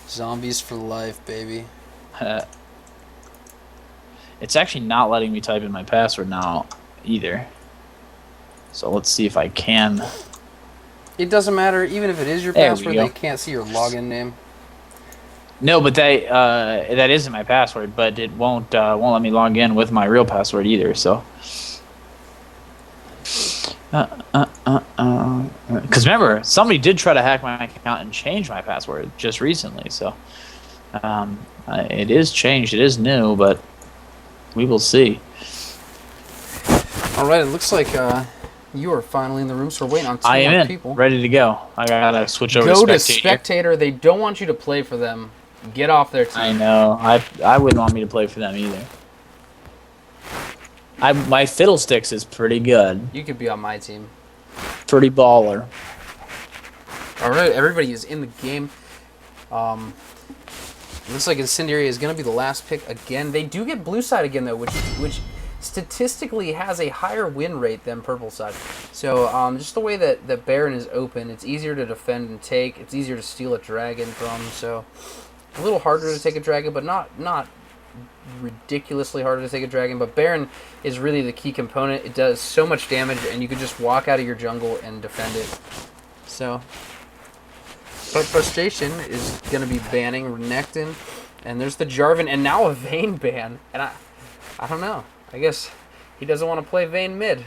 Zombies for life, baby. It's actually not letting me type in my password now either. So let's see if I can. It doesn't matter, even if it is your There we password, they go. can't see your login name. No, but that isn't my password, but it won't let me log in with my real password either. So, because remember, somebody did try to hack my account and change my password just recently. So, it is changed. It is new, but we will see. All right, it looks like you are finally in the room, so we're waiting on I two am more in, people. ready to go. I gotta switch over Go to to spectate here. spectator. They don't want you to play for them. Get off their I team. know. I wouldn't want me to play for them either. My fiddlesticks is pretty good, You could be on my team. pretty baller. All right, everybody is in the game. Looks like Incendiary is going to be the last pick again. They do get blue side again, though, which statistically has a higher win rate than purple side. So just the way that Baron is open, it's easier to defend and take. It's easier to steal a dragon from. So a little harder to take a dragon, but not ridiculously harder to take a dragon. But Baron is really the key component. It does so much damage, and you can just walk out of your jungle and defend it. So... But Frustration is going to be banning Renekton, and there's the Jarvan, and now a Vayne ban. And I don't know. I guess he doesn't want to play Vayne mid.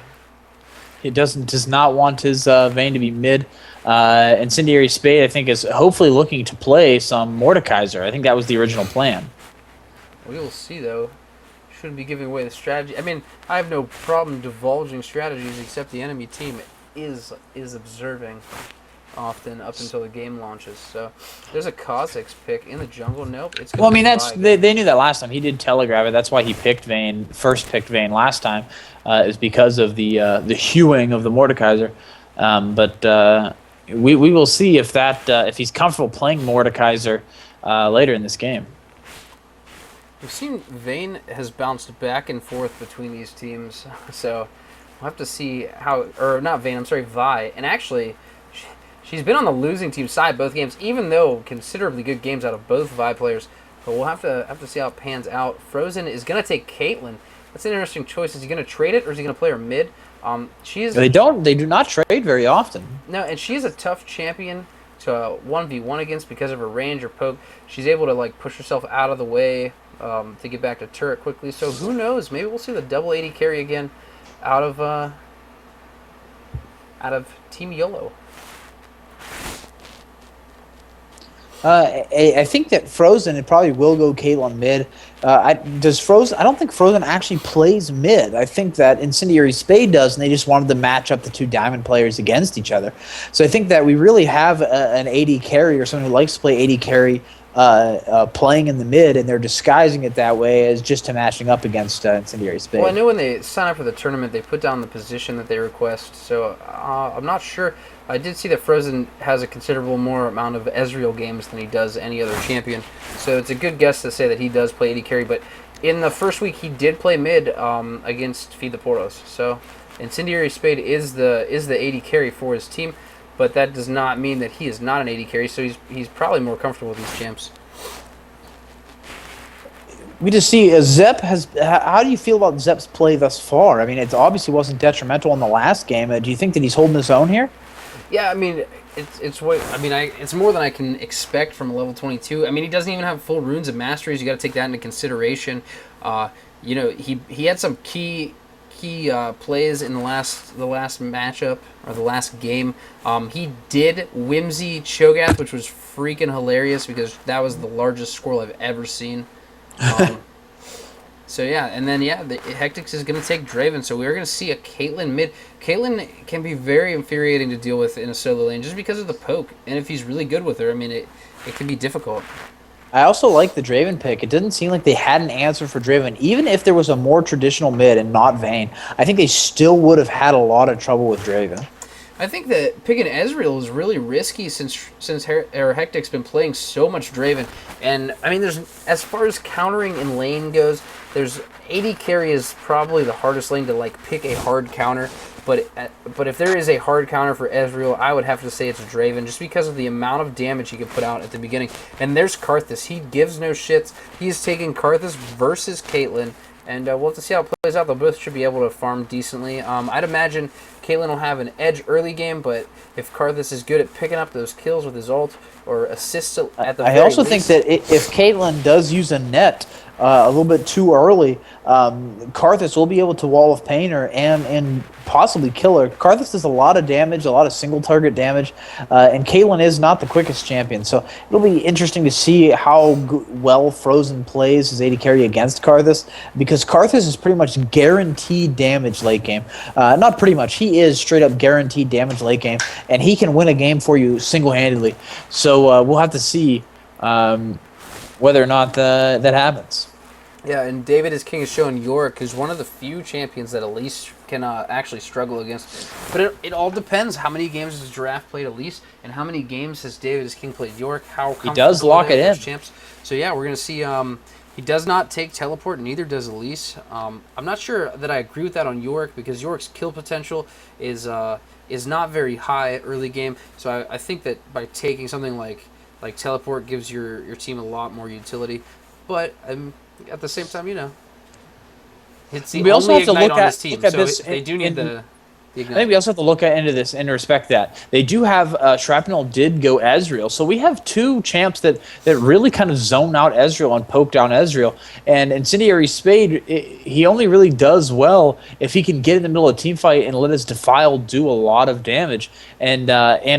He does not want his Vayne to be mid. Incendiary Spade, I think, is hopefully looking to play some Mordekaiser. I think that was the original plan. We will see, though. Shouldn't be giving away the strategy. I mean, I have no problem divulging strategies, except the enemy team is observing often up until the game launches. So there's a Kha'Zix pick in the jungle. Nope, it's gonna Well, I mean, be they knew that last time. He did telegraph it. That's why he picked Vayne, first picked Vayne last time, is because of the hewing of the Mordekaiser. But we will see if he's comfortable playing Mordekaiser later in this game. We've seen Vayne has bounced back and forth between these teams, so we'll have to see how. Or not Vayne, I'm sorry, Vi. And actually, she's been on the losing team side both games, even though considerably good games out of both Vi players. But we'll have to see how it pans out. Frozen is gonna take Caitlyn. That's an interesting choice. Is he gonna trade it or is he gonna play her mid? They do not trade very often. No, and she is a tough champion to 1v1 against because of her range or poke. She's able to like push herself out of the way to get back to turret quickly. So who knows? Maybe we'll see the double 80 carry again out of Team YOLO. I think that Frozen, it probably will go Caitlyn mid. I don't think Frozen actually plays mid. I think that Incendiary Spade does, and they just wanted to match up the two Diamond players against each other. So I think that we really have an AD carry or someone who likes to play AD carry playing in the mid, and they're disguising it that way as just to matching up against Incendiary Spade. Well, I know when they sign up for the tournament, they put down the position that they request. So I'm not sure. I did see that Frozen has a considerable more amount of Ezreal games than he does any other champion. So it's a good guess to say that he does play AD carry. But in the first week, he did play mid against Feed the Poros. So Incendiary Spade is the AD carry for his team. But that does not mean that he is not an AD carry. So he's probably more comfortable with these champs. We just see Zep has. How do you feel about Zep's play thus far? I mean, it obviously wasn't detrimental in the last game. Do you think that he's holding his own here? Yeah, I mean, it's more than I can expect from a level 22. I mean, he doesn't even have full runes of masteries. You got to take that into consideration. He had some key plays in the last matchup or the last game. He did Whimsy Cho'Gath, which was freaking hilarious because that was the largest scroll I've ever seen. So yeah, and then the Hectix is going to take Draven, so we're going to see a Caitlyn mid. Caitlyn can be very infuriating to deal with in a solo lane just because of the poke, and if he's really good with her, I mean, it can be difficult. I also like the Draven pick. It didn't seem like they had an answer for Draven. Even if there was a more traditional mid and not Vayne, I think they still would have had a lot of trouble with Draven. I think that picking Ezreal is really risky since Hectic's been playing so much Draven. And, I mean, there's as far as countering in lane goes, there's AD carry is probably the hardest lane to, like, pick a hard counter But if there is a hard counter for Ezreal, I would have to say it's Draven, just because of the amount of damage he can put out at the beginning. And there's Karthus. He gives no shits. He's taking Karthus versus Caitlyn, and we'll have to see how it plays out. They both should be able to farm decently. I'd imagine Caitlyn will have an edge early game, but if Karthus is good at picking up those kills with his ult or assists at the very I also least, think that if Caitlyn does use a net a little bit too early, Karthus will be able to Wall of Pain her and possibly kill her. Karthus does a lot of damage, a lot of single target damage, and Caitlyn is not the quickest champion. So it'll be interesting to see how well Frozen plays his AD carry against Karthus, because Karthus is pretty much guaranteed damage late game. Not pretty much, he is straight up guaranteed damage late game, and he can win a game for you single-handedly. So we'll have to see whether or not that happens. yeah, and David is King is showing York is one of the few champions that Elise can actually struggle against. But it all depends. How many games has Giraffe played Elise, and how many games has David is King played York? How He does lock it in. Champs. So yeah, we're gonna see. He does not take teleport, neither does Elise. I'm not sure that I agree with that on York, because York's kill potential is not very high early game. So I think that by taking something like teleport gives your team a lot more utility. But at the same time, it's the We also only have to Ignite look on at- this team, look at so this they do need the I Ignite. think we also have to look into this and respect that. They do have Shrapnel did go Ezreal. So we have two champs that really kind of zone out Ezreal and poke down Ezreal. And Incendiary Spade, he only really does well if he can get in the middle of a team fight and let his Defile do a lot of damage and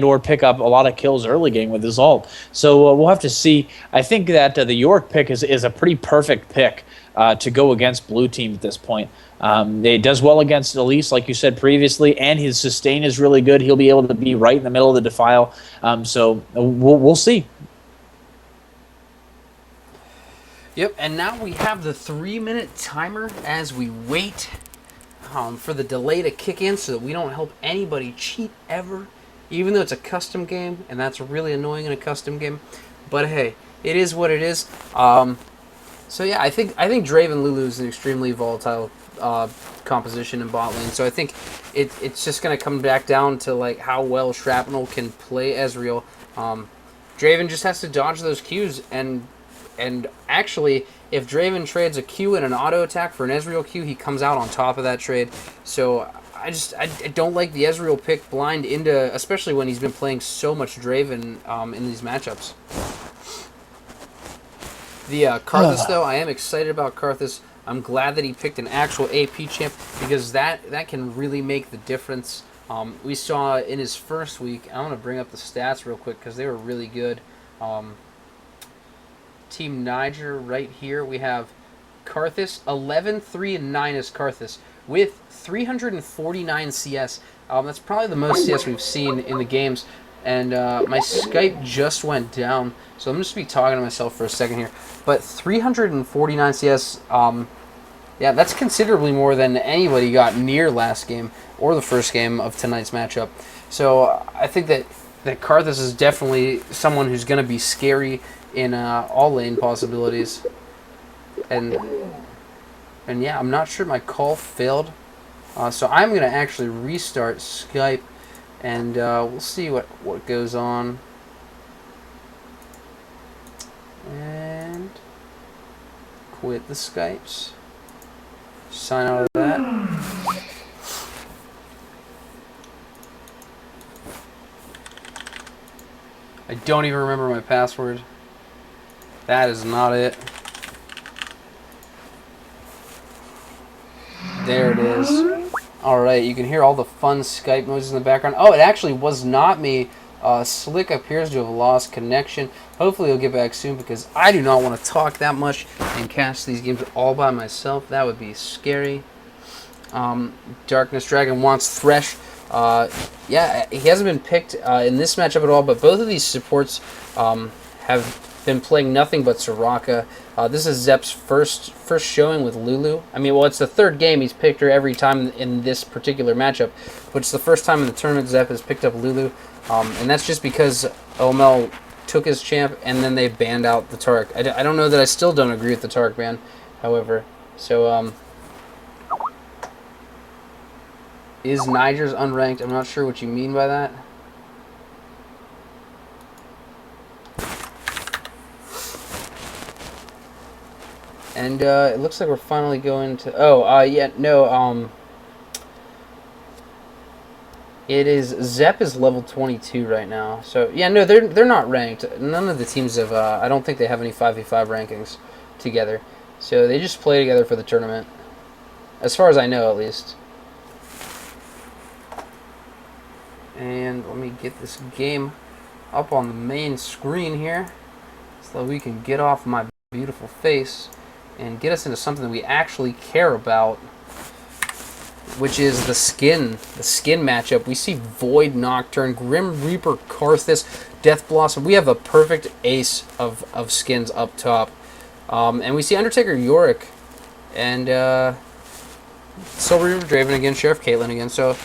or pick up a lot of kills early game with his ult. So we'll have to see. I think that the York pick is a pretty perfect pick to go against blue team at this point. It does well against Elise, like you said previously, and his sustain is really good. He'll be able to be right in the middle of the Defile. So we'll see. Yep, and now we have the 3-minute timer as we wait for the delay to kick in, so that we don't help anybody cheat ever, even though it's a custom game, and that's really annoying in a custom game. But hey, it is what it is. So yeah, I think Draven Lulu is an extremely volatile composition in bot lane. So I think it's just gonna come back down to like how well Shrapnel can play Ezreal. Draven just has to dodge those Qs, and actually, if Draven trades a Q and an auto attack for an Ezreal Q, he comes out on top of that trade. So I don't like the Ezreal pick blind into, especially when he's been playing so much Draven in these matchups. The Karthus, though, I am excited about Karthus. I'm glad that he picked an actual AP champ, because that can really make the difference. We saw in his first week, I want to bring up the stats real quick because they were really good. Team Niger right here, we have Karthus, 11, 3, and 9 is Karthus, with 349 CS. That's probably the most CS we've seen in the games. And my Skype just went down, so I'm just going to be talking to myself for a second here. But 349 CS, yeah, that's considerably more than anybody got near last game or the first game of tonight's matchup. So I think that Karthus is definitely someone who's going to be scary in all lane possibilities. And yeah, I'm not sure my call failed. So I'm going to actually restart Skype. And we'll see what goes on. And quit the Skypes. Sign out of that. I don't even remember my password. That is not it. There it is. Alright, you can hear all the fun Skype noises in the background. Oh, it actually was not me. Slick appears to have lost connection. Hopefully he'll get back soon, because I do not want to talk that much and cast these games all by myself. That would be scary. Darkness Dragon wants Thresh. Yeah, he hasn't been picked in this matchup at all, but both of these supports have been playing nothing but Soraka. This is Zep's first showing with Lulu. I mean, well, it's the third game he's picked her every time in this particular matchup, but it's the first time in the tournament Zep has picked up Lulu, and that's just because OML took his champ and then they banned out the Tark. I don't know that I still don't agree with the Tark ban, however. So, Is Niger's unranked? I'm not sure what you mean by that. And it looks like we're finally going to... Oh, yeah, no, it is... Zep is level 22 right now. So, yeah, no, they're not ranked. None of the teams have... I don't think they have any 5v5 rankings together. So they just play together for the tournament. As far as I know, at least. And let me get this game up on the main screen here so that we can get off my beautiful face and get us into something that we actually care about, which is the skin matchup. We see Void Nocturne, Grim Reaper Karthus, Death Blossom. We have a perfect ace of skins up top. And we see Undertaker Yorick and Silver Reaper Draven again, Sheriff Caitlyn again. So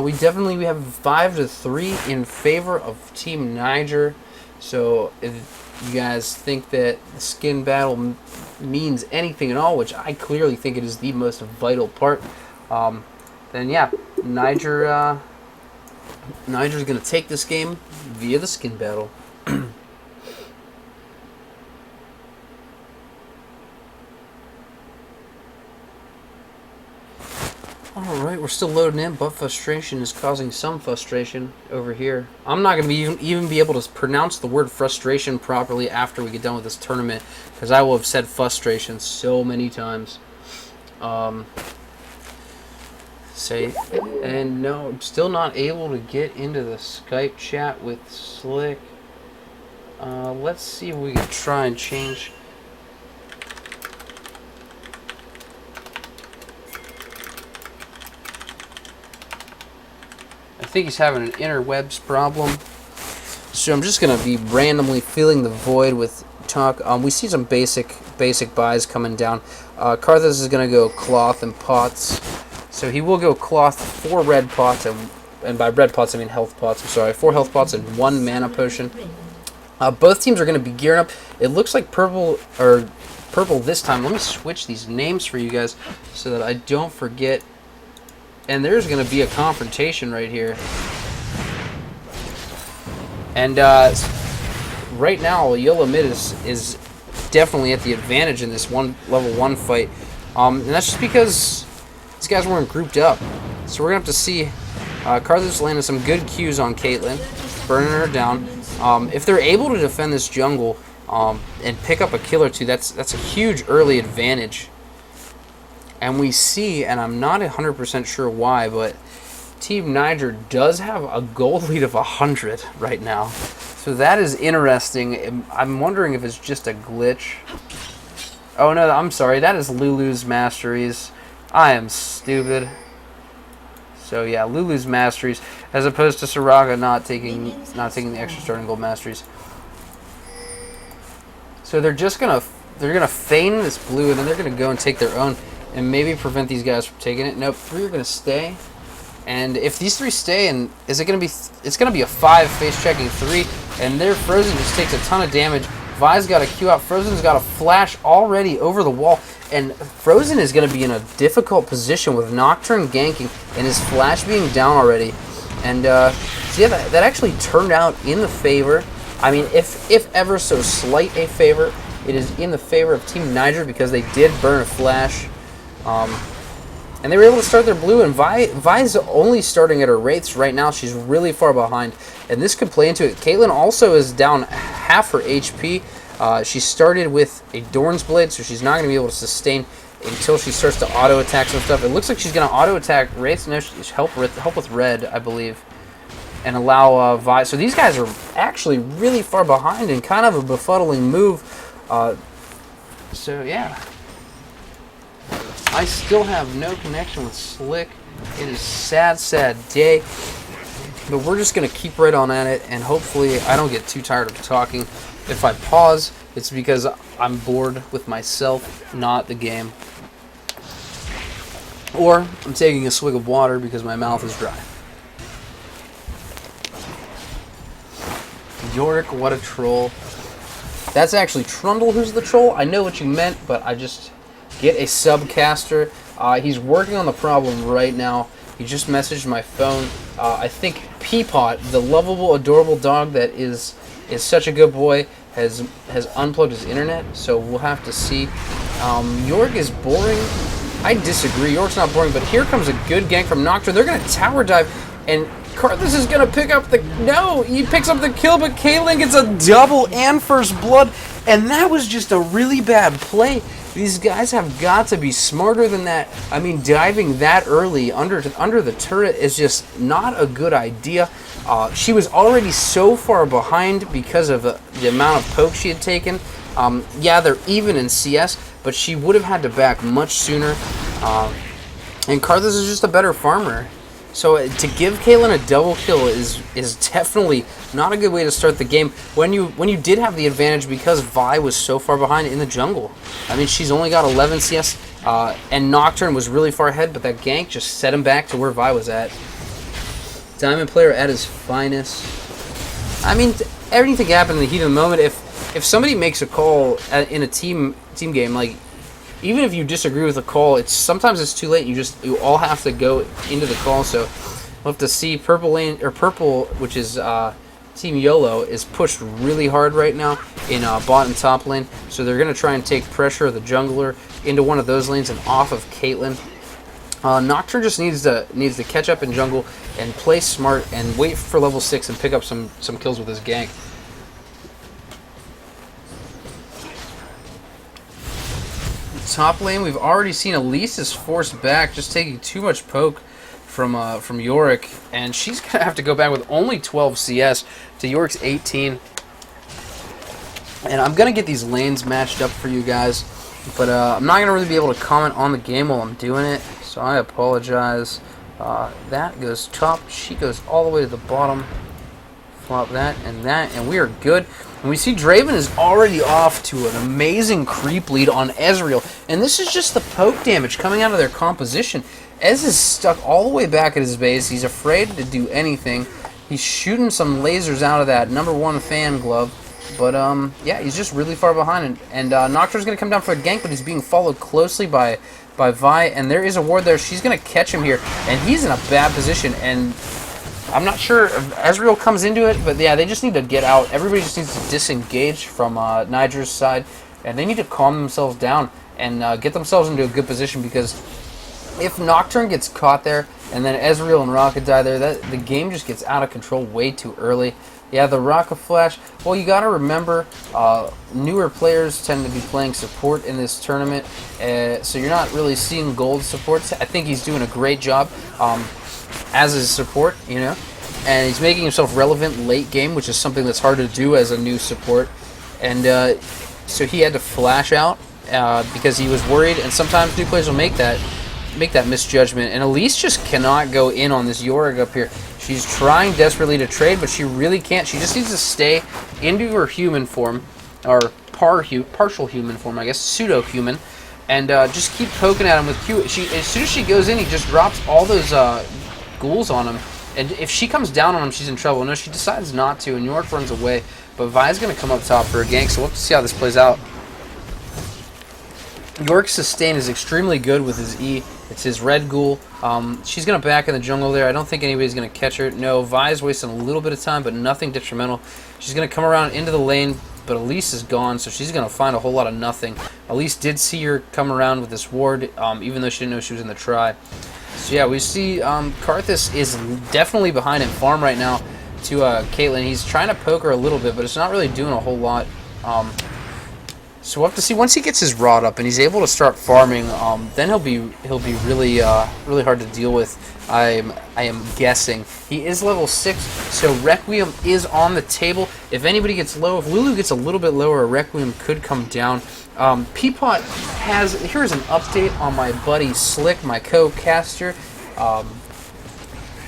we have 5-3 in favor of Team Niger. So if you guys think that the skin battle means anything at all, which I clearly think it is the most vital part, then yeah, Niger's going to take this game via the skin battle. Alright, we're still loading in, but frustration is causing some frustration over here. I'm not going to even be able to pronounce the word frustration properly after we get done with this tournament, because I will have said frustration so many times. And no, I'm still not able to get into the Skype chat with Slick. Let's see if we can try and change... I think he's having an interwebs problem. So I'm just going to be randomly filling the void with talk. We see some basic buys coming down. Karthus is going to go cloth and pots. So he will go cloth, 4 red pots, and by red pots I mean health pots. I'm sorry, 4 health pots and 1 mana potion. Both teams are going to be gearing up. It looks like purple this time. Let me switch these names for you guys so that I don't forget. And there's going to be a confrontation right here. And right now, YoloMid is definitely at the advantage in this level 1 fight. And that's just because these guys weren't grouped up. So we're going to have to see Karthus landing some good Qs on Caitlyn, burning her down. If they're able to defend this jungle and pick up a kill or two, that's a huge early advantage. And we see, and I'm not 100% sure why, but Team Niger does have a gold lead of 100 right now. So that is interesting. I'm wondering if it's just a glitch. Oh no, I'm sorry. That is Lulu's Masteries. I am stupid. So yeah, Lulu's Masteries, as opposed to Saraga not taking the extra starting gold Masteries. So they're gonna feign this blue, and then they're gonna go and take their own. And maybe prevent these guys from taking it. Nope, 3 are going to stay. And if these 3 stay, and it's going to be a 5 face checking 3, and their Frozen just takes a ton of damage. Vi's got a Q out, Frozen's got a flash already over the wall, and Frozen is going to be in a difficult position with Nocturne ganking and his flash being down already. And so yeah, that actually turned out in the favor. I mean, if ever so slight a favor, it is in the favor of Team Niger because they did burn a flash. And they were able to start their blue, and Vi's only starting at her wraiths right now. She's really far behind, and this could play into it. Caitlyn also is down half her HP. She started with a Dorn's Blade, so she's not going to be able to sustain until she starts to auto attack some stuff. It looks like she's going to auto attack wraiths. No, help with red, I believe, and allow Vi. So these guys are actually really far behind, and kind of a befuddling move. So yeah. I still have no connection with Slick. It is sad, sad day. But we're just going to keep right on at it, and hopefully I don't get too tired of talking. If I pause, it's because I'm bored with myself, not the game. Or I'm taking a swig of water because my mouth is dry. Yorick, what a troll. That's actually Trundle who's the troll. I know what you meant, but I just... Get a subcaster. He's working on the problem right now. He just messaged my phone. I think Peapot, the lovable, adorable dog that is such a good boy, has unplugged his internet, so we'll have to see. York is boring. I disagree. York's not boring, but here comes a good gank from Nocturne. They're going to tower dive, and Karthus is going to pick up the... No! He picks up the kill, but Caitlyn gets a double and first blood, and that was just a really bad play. These guys have got to be smarter than that. I mean, diving that early under the turret is just not a good idea. She was already so far behind because of the amount of poke she had taken. Yeah, they're even in CS, but she would have had to back much sooner. And Karthus is just a better farmer. So to give Caitlyn a double kill is definitely not a good way to start the game when you did have the advantage because Vi was so far behind in the jungle. I mean, she's only got 11 CS, and Nocturne was really far ahead, but that gank just set him back to where Vi was at. Diamond player at his finest. I mean, everything can happen in the heat of the moment. If somebody makes a call in a team game, like, even if you disagree with the call, sometimes it's too late. You all have to go into the call. So we'll have to see. Purple, which is Team YOLO, is pushed really hard right now in bot and top lane. So they're gonna try and take pressure of the jungler into one of those lanes and off of Caitlyn. Nocturne just needs to catch up in jungle and play smart and wait for level 6 and pick up some kills with his gank. Top lane, we've already seen Elise is forced back, just taking too much poke from Yorick, and she's gonna have to go back with only 12 CS to Yorick's 18. And I'm gonna get these lanes matched up for you guys, but I'm not gonna really be able to comment on the game while I'm doing it, so I apologize. That goes top, she goes all the way to the bottom. Flop that, and we are good. And we see Draven is already off to an amazing creep lead on Ezreal. And this is just the poke damage coming out of their composition. Ez is stuck all the way back at his base. He's afraid to do anything. He's shooting some lasers out of that #1 fan glove. But, yeah, he's just really far behind. And Nocturne's going to come down for a gank, but he's being followed closely by Vi. And there is a ward there. She's going to catch him here. And he's in a bad position. And I'm not sure if Ezreal comes into it, but yeah, they just need to get out. Everybody just needs to disengage from Niger's side, and they need to calm themselves down and get themselves into a good position, because if Nocturne gets caught there and then Ezreal and Rocket die there, the game just gets out of control way too early. Yeah, the Rocket Flash, well, you got to remember, newer players tend to be playing support in this tournament, so you're not really seeing gold supports. I think he's doing a great job. As his support, you know, and he's making himself relevant late game, which is something that's hard to do as a new support. And so he had to flash out because he was worried, and sometimes new players will make that misjudgment. And Elise just cannot go in on this Yorick up here. She's trying desperately to trade, but she really can't. She just needs to stay into her human form, or partial human form, I guess, pseudo-human, and just keep poking at him with Q. As soon as she goes in, he just drops all those ghouls on him, and if she comes down on him, she's in trouble. No, she decides not to, and York runs away, but Vi's going to come up top for a gank, so we'll have to see how this plays out. York's sustain is extremely good with his E. It's his red ghoul. She's going to back in the jungle there. I don't think anybody's going to catch her. No, Vi's wasting a little bit of time, but nothing detrimental. She's going to come around into the lane, but Elise is gone, so she's going to find a whole lot of nothing. Elise did see her come around with this ward, even though she didn't know she was in the try. So yeah, we see Karthus is definitely behind in farm right now to Caitlyn. He's trying to poke her a little bit, but it's not really doing a whole lot. So we'll have to see once he gets his rod up and he's able to start farming. Then he'll be really really hard to deal with. I am guessing he is level 6, so Requiem is on the table. If anybody gets low, if Lulu gets a little bit lower, a Requiem could come down. Peapot here's an update on my buddy Slick, my co-caster.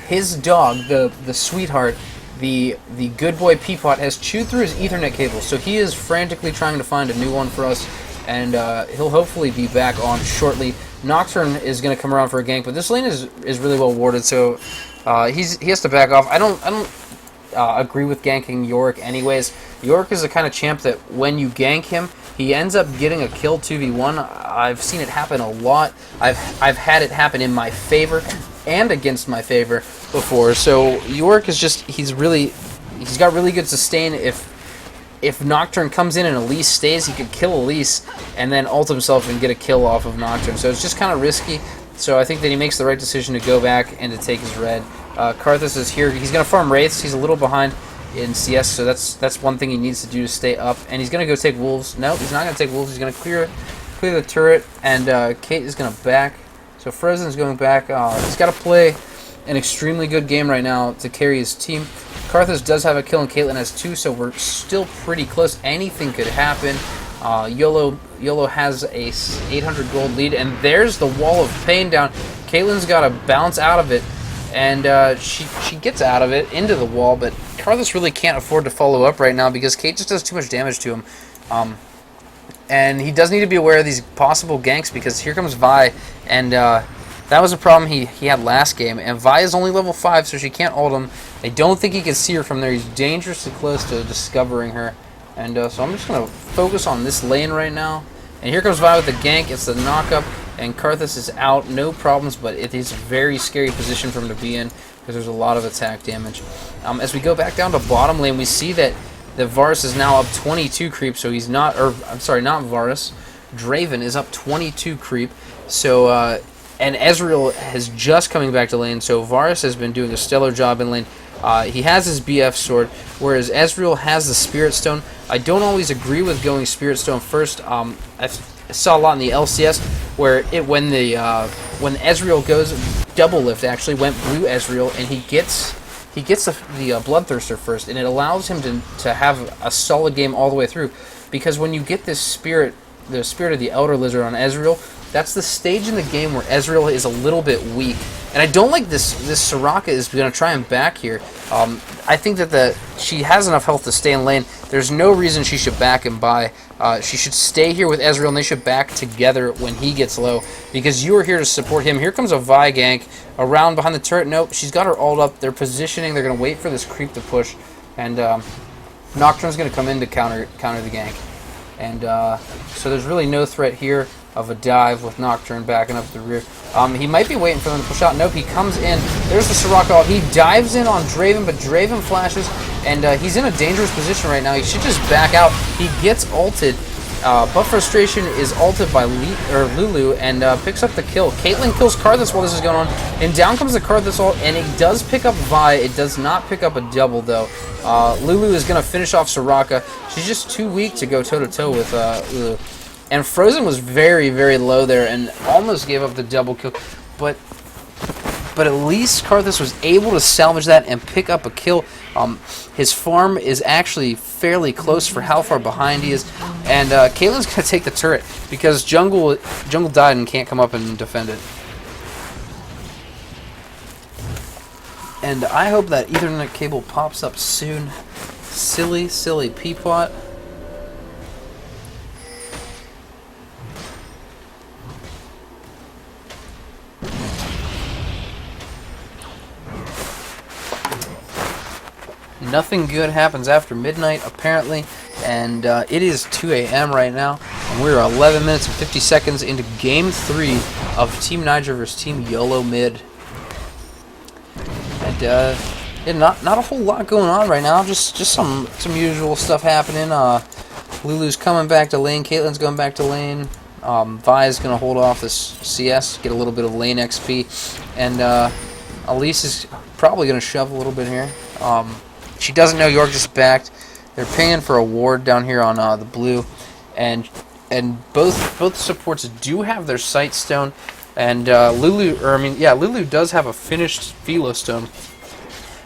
His dog, the sweetheart, the good boy Peapot, has chewed through his Ethernet cable, so he is frantically trying to find a new one for us, and he'll hopefully be back on shortly. Nocturne is going to come around for a gank, but this lane is really well warded, so he has to back off. I don't agree with ganking Yorick anyways. Yorick is the kind of champ that when you gank him, he ends up getting a kill 2v1. I've seen it happen a lot. I've had it happen in my favor. and against my favor before. So York is just he's got really good sustain. If Nocturne comes in and Elise stays, he could kill Elise and then ult himself and get a kill off of Nocturne. So it's just kind of risky. So I think that he makes the right decision to go back and to take his red. Karthus is here. He's going to farm Wraiths. He's a little behind in CS, so that's one thing he needs to do to stay up. And he's going to go take Wolves. No, he's not going to take Wolves. He's going to clear the turret, and Kate is going to back. So Frozen's going back. He's got to play an extremely good game right now to carry his team. Karthus does have a kill, and Caitlyn has 2, so we're still pretty close. Anything could happen. YOLO has a 800 gold lead, and there's the wall of pain down. Caitlyn's got to bounce out of it, and she gets out of it into the wall, but Karthus really can't afford to follow up right now because Kate just does too much damage to him. And he does need to be aware of these possible ganks because here comes Vi, and that was a problem he had last game. And Vi is only level 5, so she can't ult him. I don't think he can see her from there. He's dangerously close to discovering her. And so I'm just going to focus on this lane right now. And here comes Vi with the gank. It's the knockup, and Karthus is out. No problems, but it is a very scary position for him to be in because there's a lot of attack damage. As we go back down to bottom lane, we see that the Varus is now up 22 creep, so he's not, or I'm sorry, not Varus. Draven is up 22 creep. So, and Ezreal is just coming back to lane, so Varus has been doing a stellar job in lane. He has his BF sword, whereas Ezreal has the Spirit Stone. I don't always agree with going Spirit Stone first. I saw a lot in the LCS where when Ezreal goes double lift, actually went blue Ezreal, and he gets the Bloodthirster first, and it allows him to have a solid game all the way through. Because when you get this spirit, the Spirit of the Elder Lizard on Ezreal, that's the stage in the game where Ezreal is a little bit weak. And I don't like this Soraka is going to try and back here. I think that she has enough health to stay in lane. There's no reason she should back and buy. She should stay here with Ezreal, and they should back together when he gets low, because you are here to support him. Here comes a Vi gank around behind the turret. Nope, she's got her ult up. They're positioning. They're going to wait for this creep to push, and Nocturne's going to come in to counter the gank. And so there's really no threat here of a dive with Nocturne backing up the rear. He might be waiting for them to push out. Nope, he comes in. There's the Soraka ult. He dives in on Draven, but Draven flashes, and he's in a dangerous position right now. He should just back out. He gets ulted, but Frustration is ulted by Lulu and picks up the kill. Caitlyn kills Karthus while this is going on, and down comes the Karthus ult, and it does pick up Vi. It does not pick up a double, though. Lulu is going to finish off Soraka. She's just too weak to go toe-to-toe with Lulu. And Frozen was very, very low there and almost gave up the double kill. But at least Karthus was able to salvage that and pick up a kill. His farm is actually fairly close for how far behind he is. And Caitlyn's going to take the turret because Jungle died and can't come up and defend it. And I hope that Ethernet cable pops up soon. Silly, silly peapot. Nothing good happens after midnight, apparently, and it is 2 a.m. right now, and we're 11 minutes and 50 seconds into Game 3 of Team Niger versus Team YoloMid. And not a whole lot going on right now, just some usual stuff happening. Lulu's coming back to lane, Caitlyn's going back to lane, Vi's going to hold off this CS, get a little bit of lane XP, and Elise is probably going to shove a little bit here. She doesn't know York just backed. They're paying for a ward down here on the blue, and both supports do have their sight stone, and Lulu does have a finished Philo stone,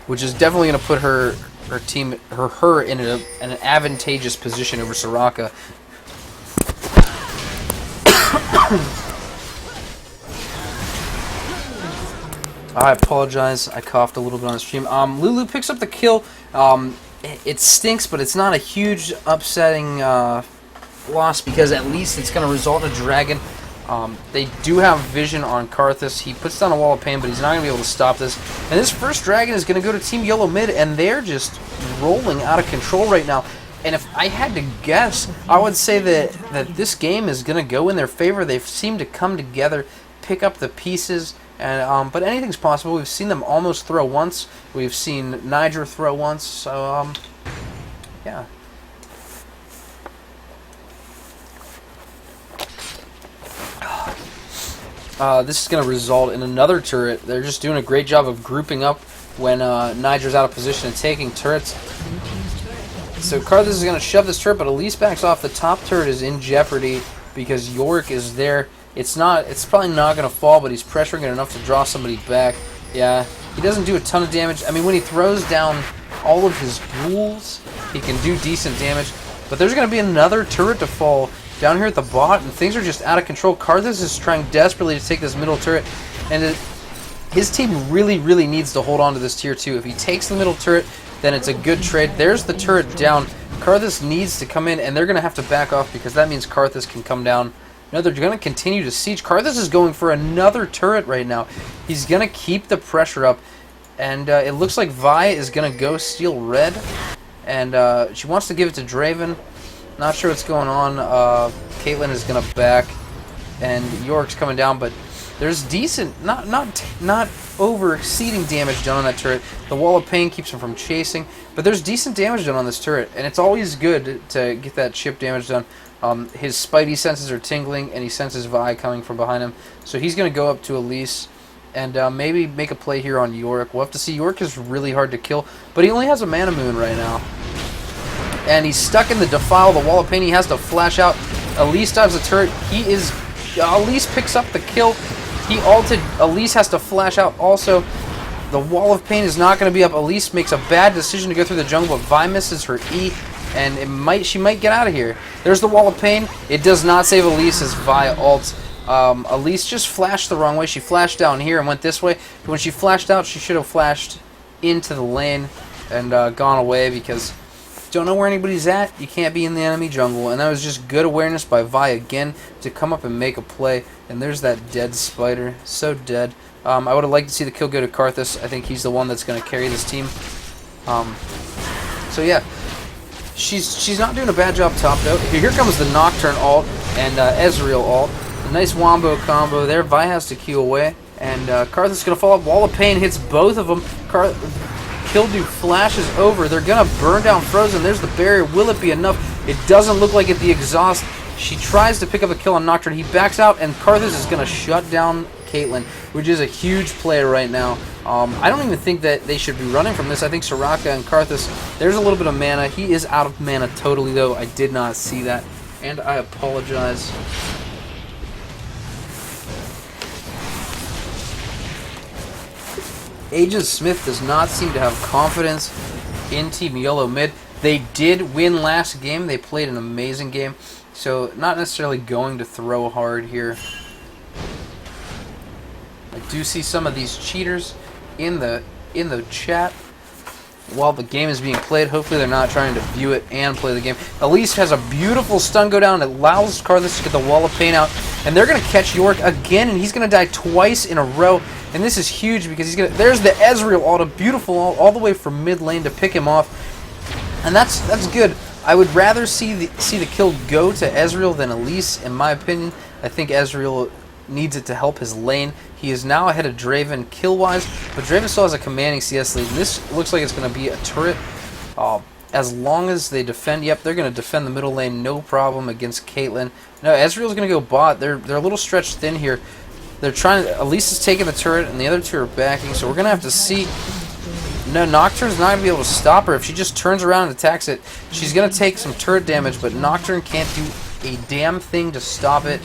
which is definitely going to put her team in an advantageous position over Soraka. I apologize, I coughed a little bit on the stream. Lulu picks up the kill. It stinks, but it's not a huge upsetting loss because at least it's going to result in a dragon. They do have vision on Karthus. He puts down a wall of pain, but he's not going to be able to stop this. And this first dragon is going to go to Team YoloMid, and they're just rolling out of control right now. And if I had to guess, I would say that this game is going to go in their favor. They seem to come together, pick up the pieces, And but anything's possible. We've seen them almost throw once. We've seen Niger throw once. So yeah. This is going to result in another turret. They're just doing a great job of grouping up when Niger's out of position and taking turrets. So Karthus is going to shove this turret, but Elise backs off. The top turret is in jeopardy because Yorick is there. It's probably not going to fall, but he's pressuring it enough to draw somebody back. Yeah, he doesn't do a ton of damage. I mean, when he throws down all of his ghouls, he can do decent damage. But there's going to be another turret to fall down here at the bot, and things are just out of control. Karthus is trying desperately to take this middle turret, and his team really, really needs to hold on to this tier 2. If he takes the middle turret, then it's a good trade. There's the turret down. Karthus needs to come in, and they're going to have to back off because that means Karthus can come down. No, they're going to continue to siege. Karthus is going for another turret right now. He's going to keep the pressure up, and it looks like Vi is going to go steal red, and she wants to give it to Draven. Not sure what's going on. Caitlyn is going to back, and York's coming down, but there's decent, not over-exceeding damage done on that turret. The Wall of Pain keeps him from chasing, but there's decent damage done on this turret, and it's always good to get that chip damage done. His spidey senses are tingling, and he senses Vi coming from behind him, so he's going to go up to Elise and maybe make a play here on Yorick. We'll have to see. Yorick is really hard to kill, but he only has a Mana Moon right now. And he's stuck in the Defile, the Wall of Pain. He has to flash out. Elise dives the turret. Elise picks up the kill. He ulted. Elise has to flash out also. The Wall of Pain is not going to be up. Elise makes a bad decision to go through the jungle, but Vi misses her E, and she might get out of here. There's the Wall of Pain. It does not save Elise as Vi ults. Elise just flashed the wrong way. She flashed down here and went this way. But when she flashed out, she should have flashed into the lane and gone away because don't know where anybody's at. You can't be in the enemy jungle. And that was just good awareness by Vi again to come up and make a play. And there's that dead spider. So dead. I would have liked to see the kill go to Karthus. I think he's the one that's going to carry this team. So yeah, she's not doing a bad job top though. Here comes the Nocturne ult and Ezreal ult. A nice wombo combo there. Vi has to Q away. And Karthus is going to fall up. Wall of Pain hits both of them. Kildu flashes over. They're going to burn down Frozen. There's the barrier. Will it be enough? It doesn't look like it. The exhaust. She tries to pick up a kill on Nocturne. He backs out, and Karthus is going to shut down Caitlyn, which is a huge play right now. I don't even think that they should be running from this. I think Soraka and Karthus, there's a little bit of mana. He is out of mana totally, though. I did not see that, and I apologize. Agent Smith does not seem to have confidence in Team YoloMid. They did win last game. They played an amazing game. So not necessarily going to throw hard here. I do see some of these cheaters in the chat while the game is being played. Hopefully they're not trying to view it and play the game. Elise has a beautiful stun go down. It allows Karthus to get the Wall of Pain out. And they're going to catch Yorick again, and he's going to die twice in a row. And this is huge because there's the Ezreal ult, a beautiful ult all the way from mid lane to pick him off. And that's good. I would rather see the kill go to Ezreal than Elise, in my opinion. I think Ezreal needs it to help his lane. He is now ahead of Draven kill-wise, but Draven still has a commanding CS lead. And this looks like it's going to be a turret. As long as they defend, yep, they're going to defend the middle lane, no problem against Caitlyn. No, Ezreal's going to go bot. They're a little stretched thin here. They're trying. Elise is taking the turret, and the other two are backing. So we're going to have to see. No, Nocturne's not going to be able to stop her. If she just turns around and attacks it, she's going to take some turret damage, but Nocturne can't do a damn thing to stop it.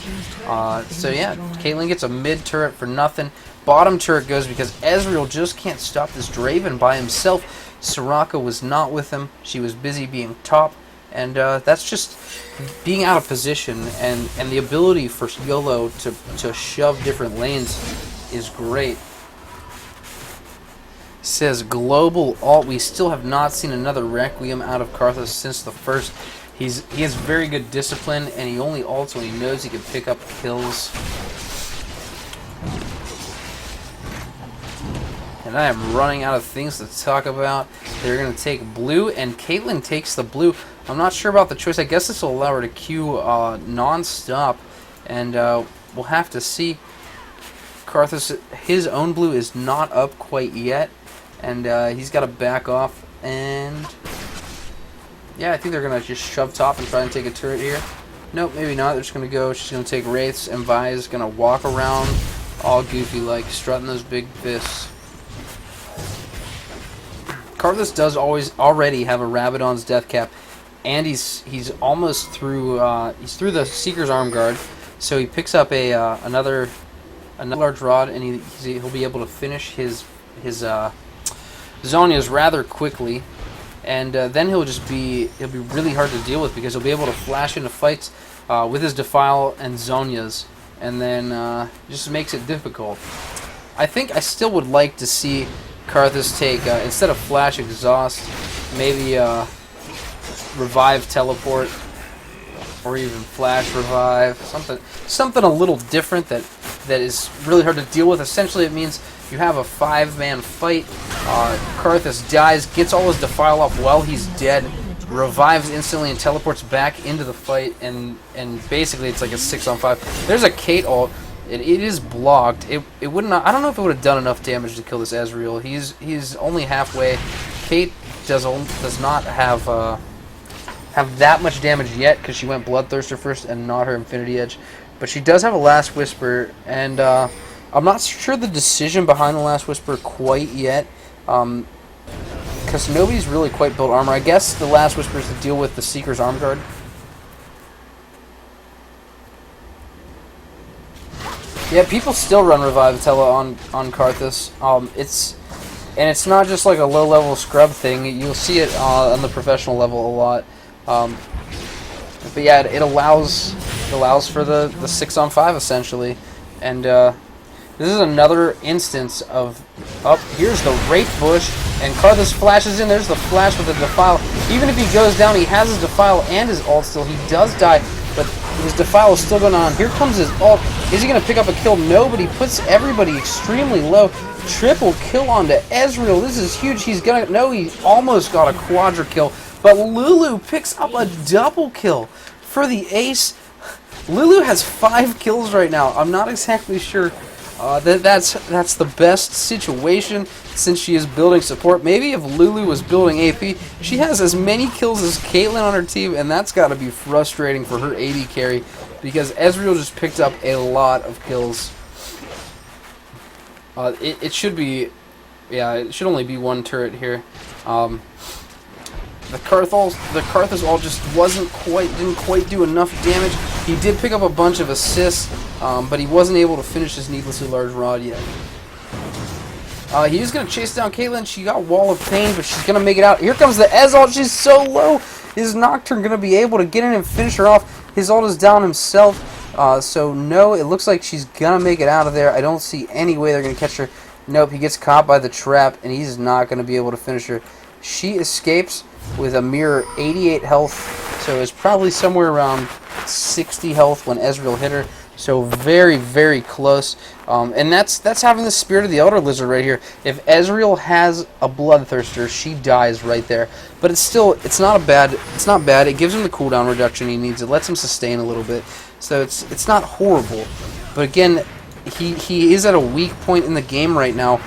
So yeah, Caitlyn gets a mid turret for nothing. Bottom turret goes because Ezreal just can't stop this Draven by himself. Soraka was not with him. She was busy being top. And that's just being out of position, and the ability for YOLO to shove different lanes is great. Says global ult. We still have not seen another Requiem out of Karthus since the first. He has very good discipline, and he only ults when he knows he can pick up kills. And I am running out of things to talk about. They're going to take blue, and Caitlyn takes the blue. I'm not sure about the choice. I guess this will allow her to Q non-stop, and we'll have to see. Karthus, his own blue is not up quite yet, and he's got to back off. And yeah, I think they're gonna just shove top and try and take a turret here. Nope, maybe not. They're just gonna go. She's gonna take wraiths, and Vi is gonna walk around all goofy like, strutting those big fists. Karthus does already have a Rabadon's death cap, and he's almost through. He's through the Seeker's arm guard, so he picks up a another large rod, and he'll be able to finish his Zhonya's rather quickly, and then he'll be really hard to deal with because he'll be able to flash into fights with his Defile and Zhonya's, and then just makes it difficult. I think I still would like to see Karthus take, instead of Flash Exhaust, maybe Revive Teleport, or even Flash Revive, something a little different that is really hard to deal with. Essentially, it means you have a 5-man fight. Karthus dies, gets all his Defile off while he's dead, revives instantly and teleports back into the fight, and basically it's like a 6-on-5. There's a Kate ult. It is blocked. It would not. I don't know if it would have done enough damage to kill this Ezreal. He's only halfway. Kate does not have that much damage yet because she went Bloodthirster first and not her Infinity Edge, but she does have a Last Whisper, and I'm not sure the decision behind the Last Whisper quite yet, because nobody's really quite built armor. I guess the Last Whisper is to deal with the Seeker's arm guard. Yeah, people still run Revivatella on Karthus. It's not just like a low-level scrub thing. You'll see it on the professional level a lot. But yeah, it allows for the 6-on-5 essentially. And this is another instance of here's the Wraith Bush, and Karthus flashes in. There's the flash with the Defile. Even if he goes down, he has his Defile and his ult still. He does die, but his Defile is still going on. Here comes his ult. Is he going to pick up a kill? No, but he puts everybody extremely low. Triple kill onto Ezreal. This is huge. He's going to... No, he almost got a quadra kill. But Lulu picks up a double kill for the ace. Lulu has 5 kills right now. I'm not exactly sure that's the best situation since she is building support. Maybe if Lulu was building AP, she has as many kills as Caitlyn on her team, and that's got to be frustrating for her AD carry because Ezreal just picked up a lot of kills. It should be, yeah, it should only be 1 turret here. The Karthus ult just didn't quite do enough damage. He did pick up a bunch of assists, but he wasn't able to finish his needlessly large rod yet. He was going to chase down Caitlyn. She got Wall of Pain, but she's going to make it out. Here comes the Ez ult. She's so low. Is Nocturne going to be able to get in and finish her off? His ult is down himself. So no, it looks like she's going to make it out of there. I don't see any way they're going to catch her. Nope, he gets caught by the trap, and he's not going to be able to finish her. She escapes with a mere 88 health, so it's probably somewhere around 60 health when Ezreal hit her. So very, very close. And that's having the Spirit of the Elder Lizard right here. If Ezreal has a Bloodthirster, she dies right there. But it's not bad. It gives him the cooldown reduction he needs. It lets him sustain a little bit. So it's not horrible. But again, he is at a weak point in the game right now.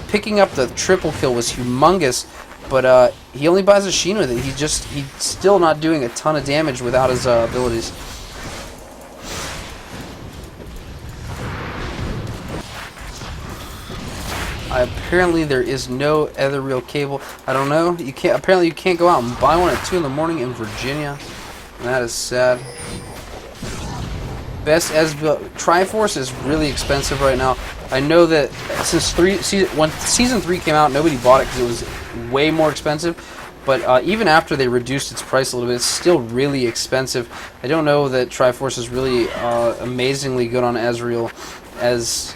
Picking up the triple kill was humongous. But he only buys a Sheen with it. He's still not doing a ton of damage without his abilities. Apparently there is no other real cable. I don't know. Apparently you can't go out and buy one at 2 in the morning in Virginia. And that is sad. Best Ezreal Triforce is really expensive right now. I know that since when Season 3 came out, nobody bought it because it was way more expensive. But even after they reduced its price a little bit, it's still really expensive. I don't know that Triforce is really amazingly good on Ezreal, as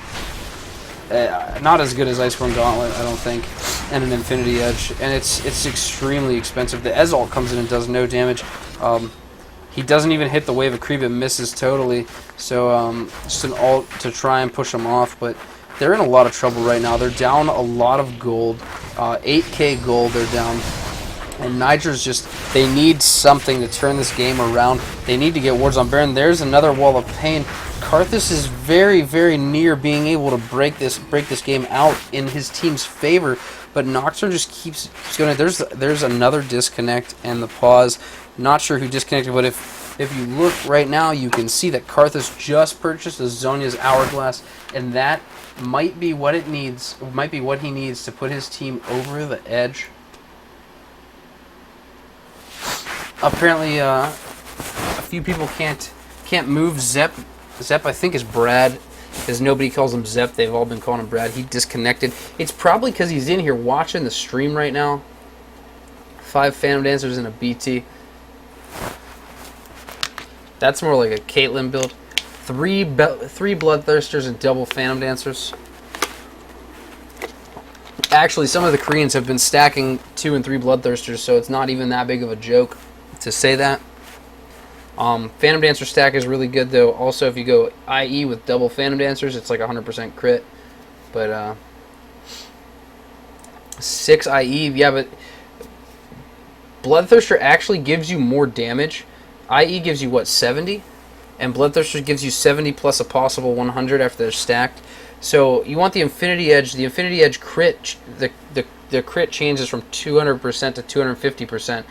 not as good as Iceborne Gauntlet, I don't think, and an Infinity Edge. And it's extremely expensive. The Ez ult comes in and does no damage. He doesn't even hit the wave of creep, it misses totally. So just an ult to try and push him off, but they're in a lot of trouble right now. They're down a lot of gold, 8k gold they're down. And Niger's just, they need something to turn this game around. They need to get wards on Baron. There's another wall of pain. Karthus is very, very near being able to break this game out in his team's favor, but Nocturne just keeps going. There's another disconnect and the pause. Not sure who disconnected, but if you look right now, you can see that Karthus just purchased a Zhonya's Hourglass, and that might be what it needs. Might be what he needs to put his team over the edge. Apparently, a few people can't move Zep. Zep, I think, is Brad, because nobody calls him Zep. They've all been calling him Brad. He disconnected. It's probably because he's in here watching the stream right now. 5 Phantom Dancers and a BT. That's more like a Caitlyn build. 3 Bloodthirsters and double Phantom Dancers. Actually, some of the Koreans have been stacking 2 and 3 Bloodthirsters, so it's not even that big of a joke to say that. Phantom Dancer stack is really good, though. Also, if you go IE with double Phantom Dancers, it's like 100% crit. But 6 IE, yeah, but Bloodthirster actually gives you more damage. IE gives you, what, 70? And Bloodthirster gives you 70 plus a possible 100 after they're stacked. So you want the Infinity Edge. The Infinity Edge crit, the crit changes from 200% to 250%.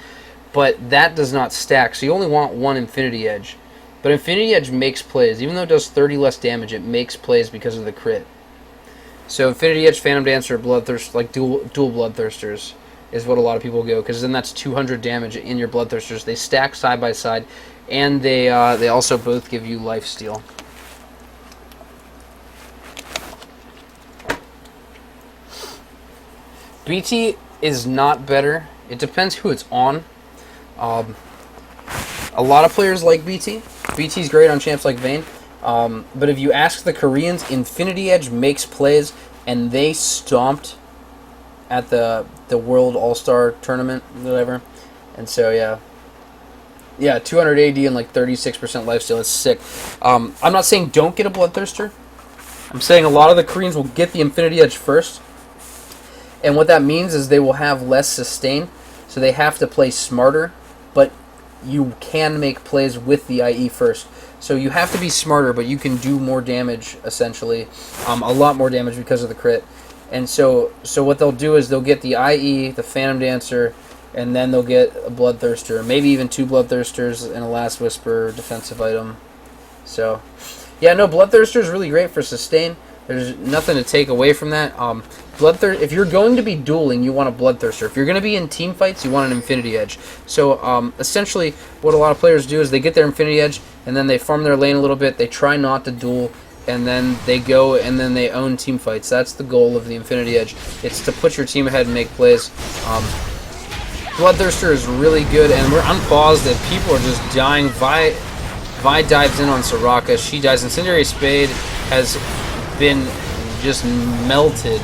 But that does not stack, so you only want 1 Infinity Edge. But Infinity Edge makes plays. Even though it does 30 less damage, it makes plays because of the crit. So Infinity Edge, Phantom Dancer, Bloodthirster, like dual Bloodthirsters, is what a lot of people go, because then that's 200 damage in your Bloodthirsters. They stack side by side, and they also both give you lifesteal. BT is not better. It depends who it's on. A lot of players like BT. BT's great on champs like Vayne. But if you ask the Koreans, Infinity Edge makes plays, and they stomped at the World All-Star Tournament, whatever. And so, yeah, 200 AD and like 36% lifesteal. It's sick. I'm not saying don't get a Bloodthirster. I'm saying a lot of the Koreans will get the Infinity Edge first. And what that means is they will have less sustain, so they have to play smarter, but you can make plays with the IE first. So you have to be smarter, but you can do more damage, essentially. A lot more damage because of the crit. And so what they'll do is they'll get the IE, the Phantom Dancer, and then they'll get a Bloodthirster, maybe even 2 Bloodthirsters and a Last Whisper defensive item. So, yeah, no, Bloodthirster is really great for sustain. There's nothing to take away from that. If you're going to be dueling, you want a Bloodthirster. If you're going to be in team fights, you want an Infinity Edge. So essentially, what a lot of players do is they get their Infinity Edge, and then they farm their lane a little bit. They try not to duel, and then they go and then they own team fights. That's the goal of the Infinity Edge. It's to put your team ahead and make plays. Bloodthirster is really good, and we're unpaused that people are just dying. Vi dives in on Soraka. She dies. Incendiary Spade has been just melted.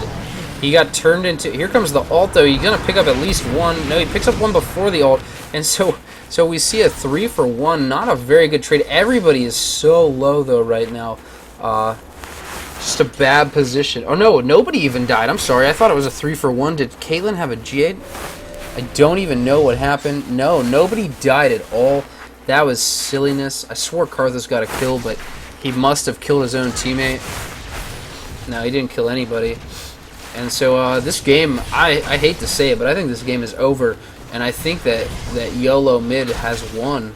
He got turned into... Here comes the ult, though. He's going to pick up at least 1. No, he picks up 1 before the ult. And so we see a 3-for-1. Not a very good trade. Everybody is so low, though, right now. Just a bad position. Oh, no, nobody even died. I'm sorry. I thought it was a 3-for-1. Did Caitlyn have a G8? I don't even know what happened. No, nobody died at all. That was silliness. I swore Karthus got a kill, but he must have killed his own teammate. No, he didn't kill anybody. And so this game, I hate to say it, but I think this game is over. And I think that YoloMid has won.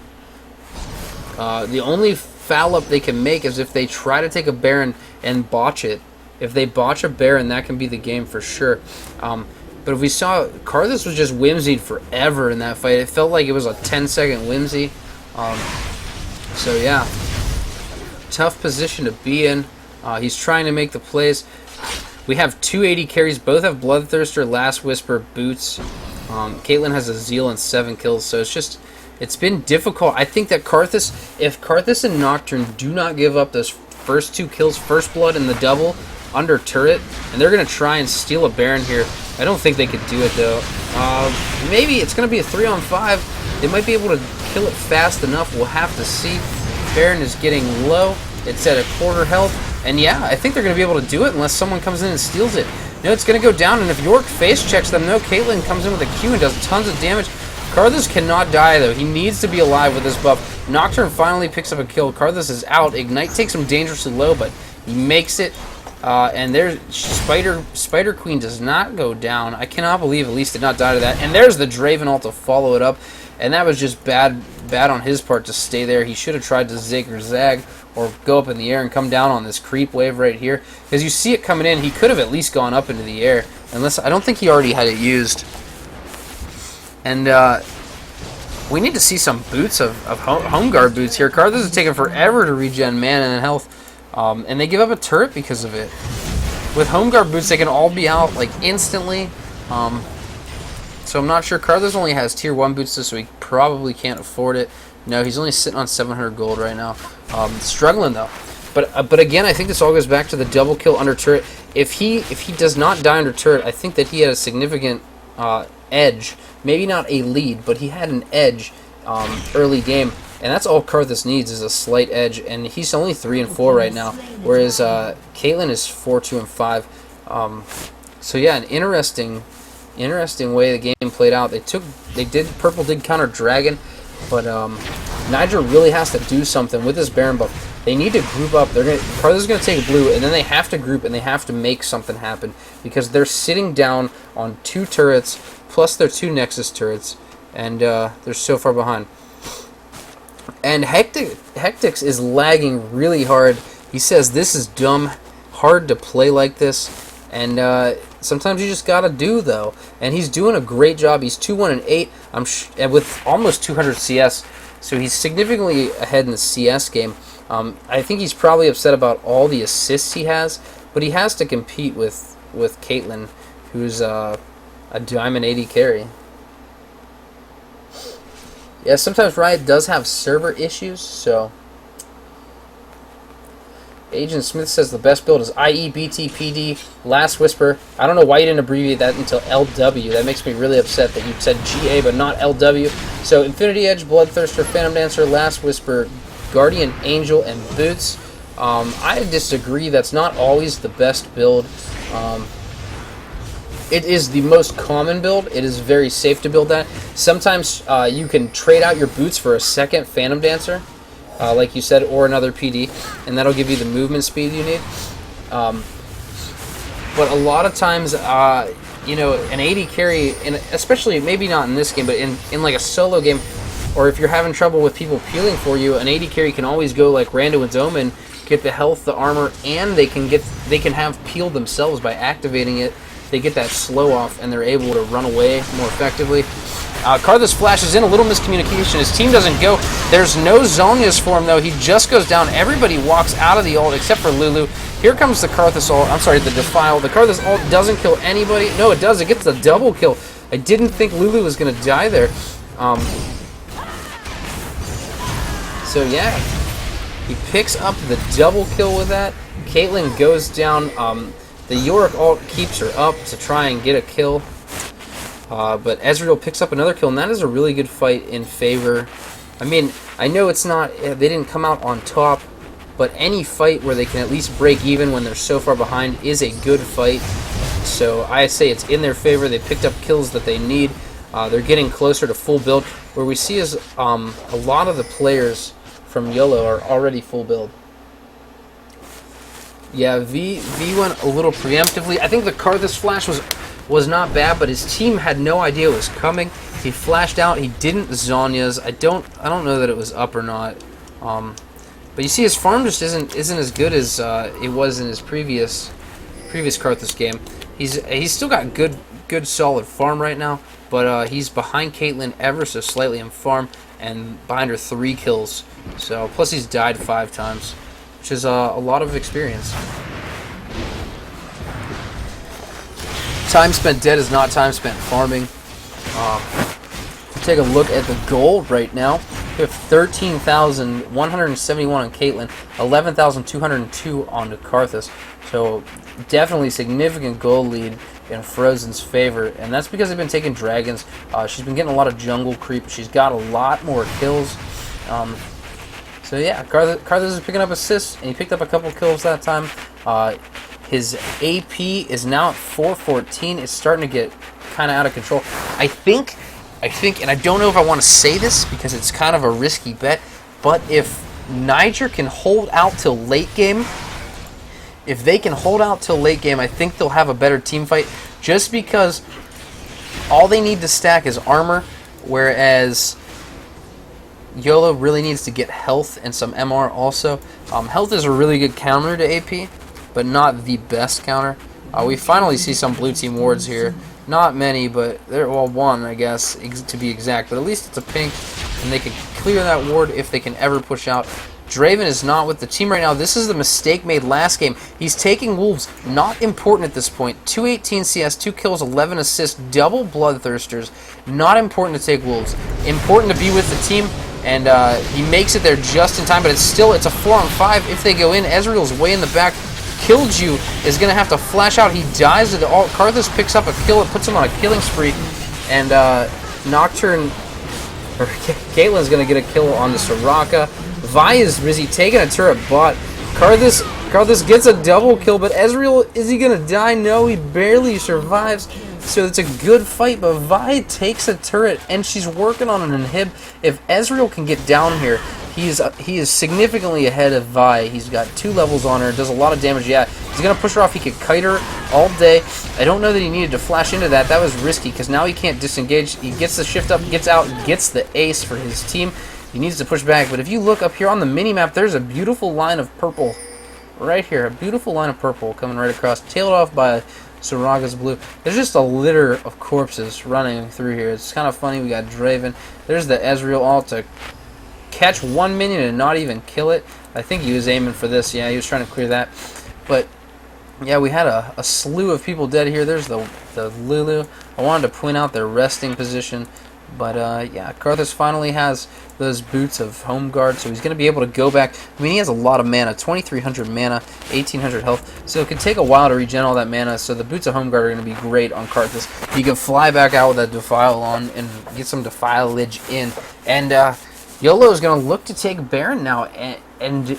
The only foul up they can make is if they try to take a Baron and botch it. If they botch a Baron, that can be the game for sure. But if we saw, Karthus was just whimsied forever in that fight. It felt like it was a 10-second whimsy. So yeah, tough position to be in. He's trying to make the plays. We have 280 carries. Both have Bloodthirster, Last Whisper, Boots. Caitlyn has a Zeal and 7 kills. So it's been difficult. I think that if Karthus and Nocturne do not give up those first 2 kills, First Blood and the double under turret, and they're going to try and steal a Baron here. I don't think they could do it, though. Maybe it's going to be a 3-on-5. They might be able to kill it fast enough. We'll have to see. Baron is getting low. It's at a quarter health. And yeah, I think they're going to be able to do it unless someone comes in and steals it. No, it's going to go down, and if York face checks them, no, Caitlyn comes in with a Q and does tons of damage. Karthus cannot die, though. He needs to be alive with this buff. Nocturne finally picks up a kill. Karthus is out. Ignite takes him dangerously low, but he makes it. And there's Spider Queen does not go down. I cannot believe Elise did not die to that. And there's the Draven ult to follow it up. And that was just bad on his part to stay there. He should have tried to zig or zag or go up in the air and come down on this creep wave right here. Because you see it coming in, he could have at least gone up into the air. Unless, I don't think he already had it used. And we need to see some boots of home guard boots here. Karthus is taking forever to regen mana and health. And they give up a turret because of it. With home guard boots, they can all be out like instantly. So I'm not sure. Karthus only has tier 1 boots, so he probably can't afford it. No, he's only sitting on 700 gold right now. Struggling though. But again, I think this all goes back to the double kill under turret. If he does not die under turret, I think that he had a significant edge. Maybe not a lead, but he had an edge early game. And that's all Karthus needs is a slight edge. And he's only 3 and 4 right now, whereas Caitlyn is 4, 2, and 5. So yeah, an interesting way the game played out. Purple did counter Dragon, but Niger really has to do something with this Baron buff. They need to group up. Karthus is going to take blue, and then they have to group and they have to make something happen because they're sitting down on 2 turrets plus their 2 Nexus turrets, and they're so far behind. And Hectix is lagging really hard. He says this is dumb, hard to play like this, and sometimes you just gotta do though. And he's doing a great job. He's 2-1 and 8. And with almost 200 CS, so he's significantly ahead in the CS game. I think he's probably upset about all the assists he has, but he has to compete with Caitlyn, who's a Diamond 80 carry. Yeah, sometimes Riot does have server issues, so... Agent Smith says the best build is IEBTPD, Last Whisper. I don't know why you didn't abbreviate that until LW. That makes me really upset that you said GA but not LW. So Infinity Edge, Bloodthirster, Phantom Dancer, Last Whisper, Guardian Angel, and Boots. I disagree. That's not always the best build. It is the most common build. It is very safe to build that. Sometimes you can trade out your boots for a second Phantom Dancer, like you said, or another PD, and that'll give you the movement speed you need. But a lot of times, you know, an 80 carry, especially maybe not in this game, but in like a solo game, or if you're having trouble with people peeling for you, an 80 carry can always go like Randuin's Omen, get the health, the armor, and they can have peel themselves by activating it. They get that slow off, and they're able to run away more effectively. Karthus flashes in, a little miscommunication. His team doesn't go. There's no Zhonya's for him, though. He just goes down. Everybody walks out of the ult except for Lulu. Here comes the Karthus ult. I'm sorry, the Defile. The Karthus ult doesn't kill anybody. No, it does. It gets the double kill. I didn't think Lulu was going to die there. So, yeah. He picks up the double kill with that. Caitlyn goes down. The Yorick ult keeps her up to try and get a kill. But Ezreal picks up another kill, and that is a really good fight in favor. I mean, I know it's not, they didn't come out on top, but any fight where they can at least break even when they're so far behind is a good fight. So I say it's in their favor. They picked up kills that they need. They're getting closer to full build. Where we see is a lot of the players from YOLO are already full build. Yeah, V went a little preemptively. I think the Karthus flash was not bad, but his team had no idea it was coming. He flashed out. He didn't Zhonya's. I don't know that it was up or not. But you see, his farm just isn't as good as it was in his previous Karthus game. He's still got good solid farm right now, but he's behind Caitlyn ever so slightly in farm and behind her 3 kills. So plus he's died 5 times, which is a lot of experience. Time spent dead is not time spent farming. Take a look at the gold right now. We have 13,171 on Caitlyn, 11,202 on Karthus. So definitely significant gold lead in Frozen's favor, and that's because they've been taking dragons. She's been getting a lot of jungle creep. She's got a lot more kills. So yeah, Karthus is picking up assists, and he picked up a couple kills that time. His AP is now at 414. It's starting to get kind of out of control. I think, and I don't know if I want to say this because it's kind of a risky bet, but if Niger can hold out till late game, I think they'll have a better team fight just because all they need to stack is armor, whereas YOLO really needs to get health and some MR also. Health is a really good counter to AP, but not the best counter. We finally see some blue team wards here. Not many, but they're, well, one, I guess, to be exact. But at least it's a pink, and they can clear that ward if they can ever push out. Draven is not with the team right now. This is the mistake made last game. He's taking Wolves. Not important at this point. 218 CS, 2 kills, 11 assists, double Bloodthirsters. Not important to take Wolves. Important to be with the team, and he makes it there just in time, but it's a 4-on-5 if they go in. Ezreal's way in the back. Killju is going to have to flash out. He dies to the ult. Karthus picks up a kill. It puts him on a killing spree, and Nocturne, or Caitlyn's going to get a kill on the Soraka. Vi is busy taking a turret bot. Karthus gets a double kill, but Ezreal, is he going to die? No, he barely survives. So it's a good fight, but Vi takes a turret, and she's working on an inhib. If Ezreal can get down here, he is significantly ahead of Vi. He's got 2 levels on her, does a lot of damage. Yeah, he's going to push her off. He could kite her all day. I don't know that he needed to flash into that. That was risky, because now he can't disengage. He gets the shift up, gets out, gets the ace for his team. He needs to push back, but if you look up here on the mini-map, there's a beautiful line of purple right here. A beautiful line of purple coming right across, tailed off by Soraka's blue. There's just a litter of corpses running through here. It's kind of funny. We got Draven. There's the Ezreal ult to catch 1 minion and not even kill it. I think he was aiming for this. Yeah, he was trying to clear that. But yeah, we had a slew of people dead here. There's the Lulu. I wanted to point out their resting position. But yeah, Karthus finally has those boots of Home Guard, so he's going to be able to go back. I mean, he has a lot of mana, 2,300 mana, 1,800 health, so it could take a while to regen all that mana, so the boots of Home Guard are going to be great on Karthus. He can fly back out with that Defile on and get some Defilage in. And YOLO is going to look to take Baron now, and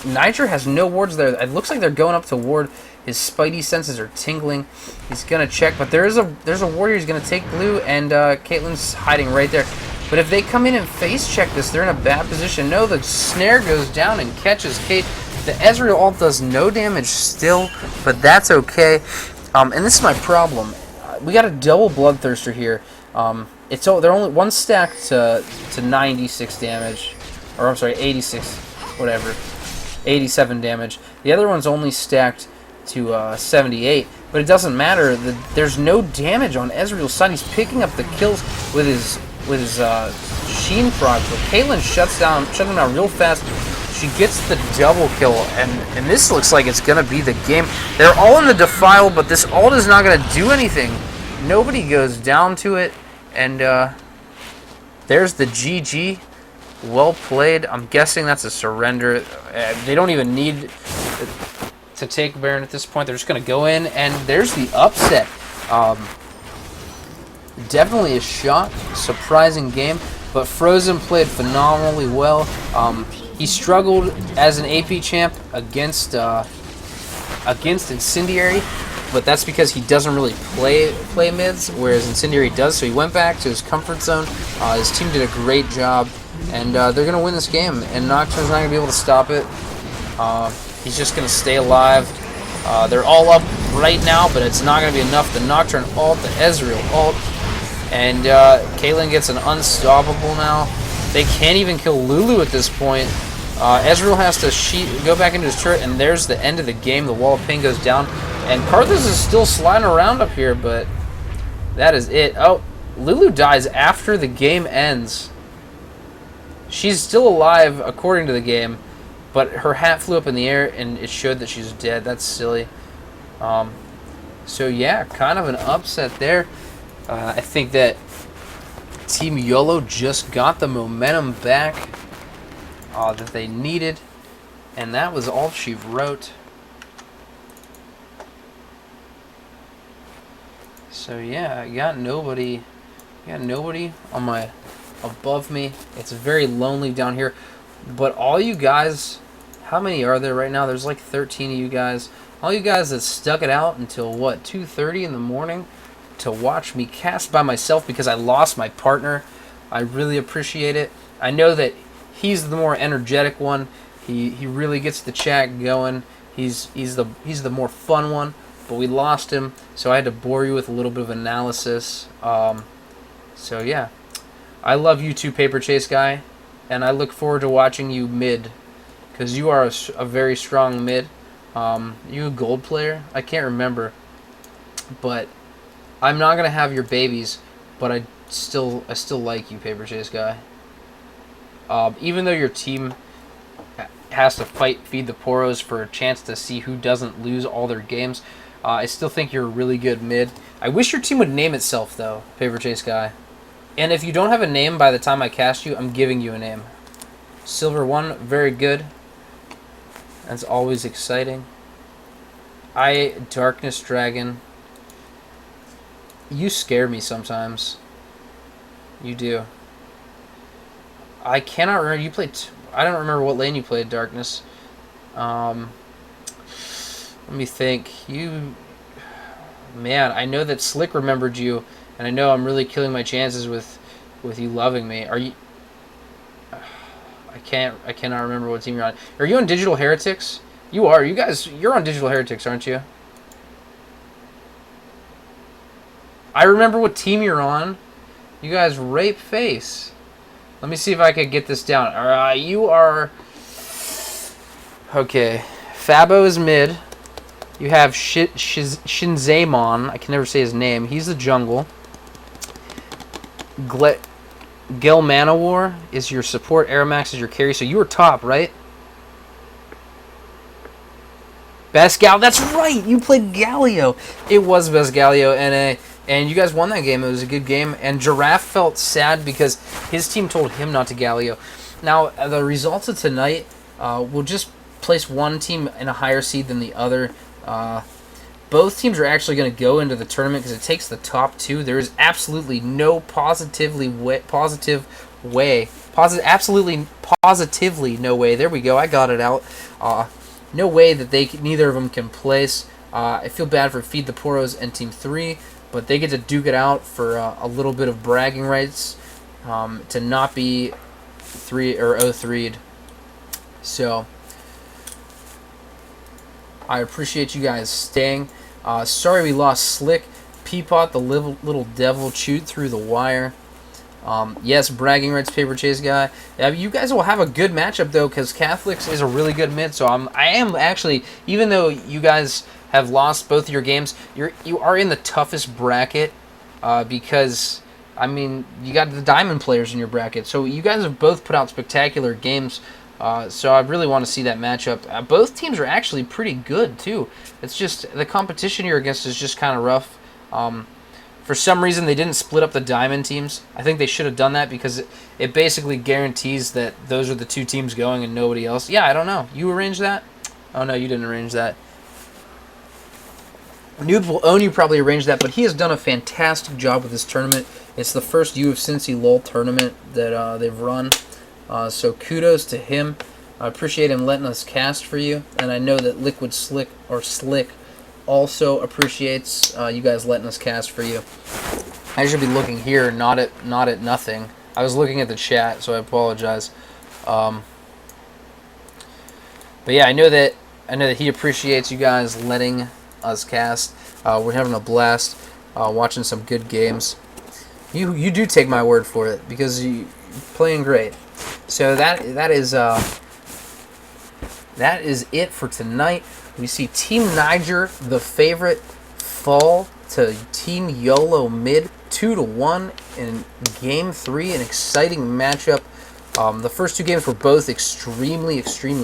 Niger has no wards there. It looks like they're going up to ward. His spidey senses are tingling. He's gonna check, but there's a warrior. He's gonna take blue, and Caitlyn's hiding right there. But if they come in and face check this, they're in a bad position. No, the snare goes down and catches Kate. The Ezreal ult does no damage still, but that's okay. And this is my problem. We got a double Bloodthirster here. They're only one stack to 96 damage, or I'm sorry, 86, whatever, 87 damage. The other one's only stacked to 78, but it doesn't matter. There's no damage on Ezreal's side. He's picking up the kills with his Sheen Frog, but Caitlyn shuts him down real fast. She gets the double kill, and this looks like it's gonna be the game. They're all in the Defile, but this ult is not gonna do anything. Nobody goes down to it, and there's the GG. Well played. I'm guessing that's a surrender. They don't even need to take Baron at this point. They're just going to go in, and there's the upset. Definitely a shock, surprising game, but Frozen played phenomenally well. He struggled as an AP champ against Incendiary, but that's because he doesn't really play mids, whereas Incendiary does, so he went back to his comfort zone. His team did a great job, and they're going to win this game, and Nocturne's not going to be able to stop it. He's just going to stay alive. They're all up right now, but it's not going to be enough. The Nocturne ult, the Ezreal ult, and Caitlyn gets an unstoppable now. They can't even kill Lulu at this point. Ezreal has to go back into his turret, and there's the end of the game. The wall of pain goes down, and Karthus is still sliding around up here, but that is it. Oh, Lulu dies after the game ends. She's still alive, according to the game, but her hat flew up in the air, and it showed that she's dead. That's silly. So yeah, kind of an upset there. I think that Team YOLO just got the momentum back that they needed, and that was all she wrote. So yeah, I got nobody on my above me. It's very lonely down here, but all you guys, how many are there right now? There's like 13 of you guys. All you guys that stuck it out until, what, 2:30 in the morning to watch me cast by myself because I lost my partner. I really appreciate it. I know that he's the more energetic one. He really gets the chat going. He's the more fun one, but we lost him, so I had to bore you with a little bit of analysis. So yeah, I love you too, Paper Chase Guy, and I look forward to watching you mid, because you are a very strong mid. You a gold player? I can't remember, but I'm not gonna have your babies, but I still like you, Paper Chase Guy. Even though your team has to feed the Poros for a chance to see who doesn't lose all their games, I still think you're a really good mid. I wish your team would name itself, though, Paper Chase Guy. And if you don't have a name by the time I cast you, I'm giving you a name. Silver 1, very good. That's always exciting. Darkness Dragon. You scare me sometimes. You do. I cannot remember. You played... I don't remember what lane you played, Darkness. Let me think. Man, I know that Slick remembered you, and I know I'm really killing my chances with you loving me. Are you... I cannot remember what team you're on. Are you on Digital Heretics? You are. You're on Digital Heretics, aren't you? I remember what team you're on. You guys rape face. Let me see if I could get this down. Alright, you are... Okay. Fabo is mid. You have Shinzaemon. I can never say his name. He's the jungle. Gel Manowar is your support. Aeromax is your carry. So you were top, right? Best Gal. That's right! You played Galio. It was Best Galio, and you guys won that game. It was a good game. And Giraffe felt sad because his team told him not to Galio. Now, the results of tonight will just place one team in a higher seed than the other. Both teams are actually going to go into the tournament because it takes the top two. There is absolutely no absolutely positively no way. There we go. I got it out. No way that neither of them can place. I feel bad for Feed the Poros and Team 3. But they get to duke it out for a little bit of bragging rights to not be 0-3'd. So I appreciate you guys staying. Sorry we lost Slick. Peapot, the little devil, chewed through the wire. Yes, bragging rights, Paper Chase Guy. You guys will have a good matchup though, because Catholics is a really good mid. So I am actually, even though you guys have lost both your games, you are in the toughest bracket because, I mean, you got the diamond players in your bracket. So you guys have both put out spectacular games. So I really want to see that matchup. Both teams are actually pretty good too. It's just the competition you're against is just kind of rough. For some reason, they didn't split up the diamond teams. I think they should have done that because it basically guarantees that those are the two teams going and nobody else. Yeah, I don't know. You arranged that? Oh no, you didn't arrange that. Noob will own you probably arranged that, but he has done a fantastic job with this tournament. It's the first U of Cincy LOL tournament that they've run, so kudos to him. I appreciate him letting us cast for you, and I know that Liquid Slick also appreciates you guys letting us cast for you. I should be looking here, not at nothing. I was looking at the chat, so I apologize. But yeah, I know that he appreciates you guys letting us cast. We're having a blast watching some good games. You do take my word for it because you're playing great. So that is it for tonight. We see Team Niger, the favorite, fall to Team YoloMid 2-1 in Game 3, an exciting matchup. The first two games were both extremely